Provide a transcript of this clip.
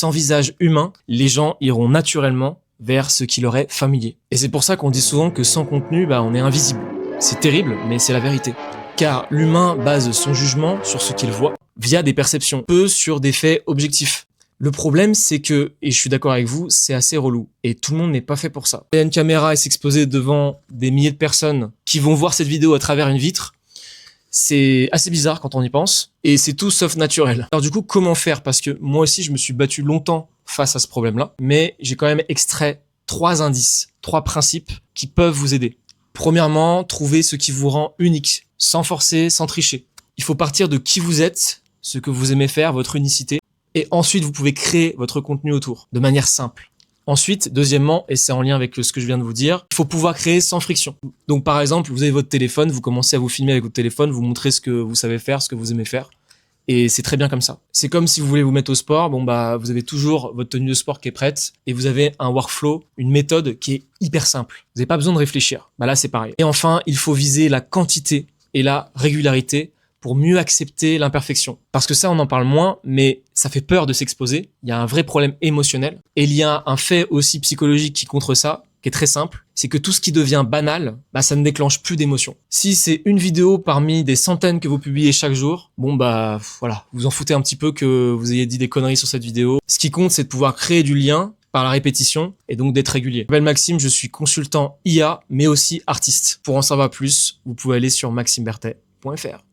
sans visage humain, les gens iront naturellement vers ce qui leur est familier. Et c'est pour ça qu'on dit souvent que sans contenu, on est invisible. C'est terrible, mais c'est la vérité. Car l'humain base son jugement sur ce qu'il voit, via des perceptions, peu sur des faits objectifs. Le problème, c'est que, et je suis d'accord avec vous, c'est assez relou. Et tout le monde n'est pas fait pour ça. Il y a une caméra et s'exposer devant des milliers de personnes qui vont voir cette vidéo à travers une vitre, c'est assez bizarre quand on y pense. Et c'est tout sauf naturel. Alors du coup, comment faire? Parce que moi aussi, je me suis battu longtemps face à ce problème-là. Mais j'ai quand même extrait 3 indices, 3 principes qui peuvent vous aider. Premièrement, trouvez ce qui vous rend unique, sans forcer, sans tricher. Il faut partir de qui vous êtes, ce que vous aimez faire, votre unicité. Et ensuite, vous pouvez créer votre contenu autour, de manière simple. Ensuite, deuxièmement, et c'est en lien avec ce que je viens de vous dire, il faut pouvoir créer sans friction. Donc par exemple, vous avez votre téléphone, vous commencez à vous filmer avec votre téléphone, vous montrez ce que vous savez faire, ce que vous aimez faire. Et c'est très bien comme ça. C'est comme si vous voulez vous mettre au sport, vous avez toujours votre tenue de sport qui est prête et vous avez un workflow, une méthode qui est hyper simple. Vous n'avez pas besoin de réfléchir. Là, c'est pareil. Et enfin, il faut viser la quantité et la régularité pour mieux accepter l'imperfection. Parce que ça, on en parle moins, mais ça fait peur de s'exposer. Il y a un vrai problème émotionnel. Et il y a un fait aussi psychologique qui contre ça, qui est très simple. C'est que tout ce qui devient banal, ça ne déclenche plus d'émotion. Si c'est une vidéo parmi des centaines que vous publiez chaque jour, voilà, vous en foutez un petit peu que vous ayez dit des conneries sur cette vidéo. Ce qui compte, c'est de pouvoir créer du lien par la répétition et donc d'être régulier. Je m'appelle Maxime, je suis consultant IA, mais aussi artiste. Pour en savoir plus, vous pouvez aller sur maximbertet.fr.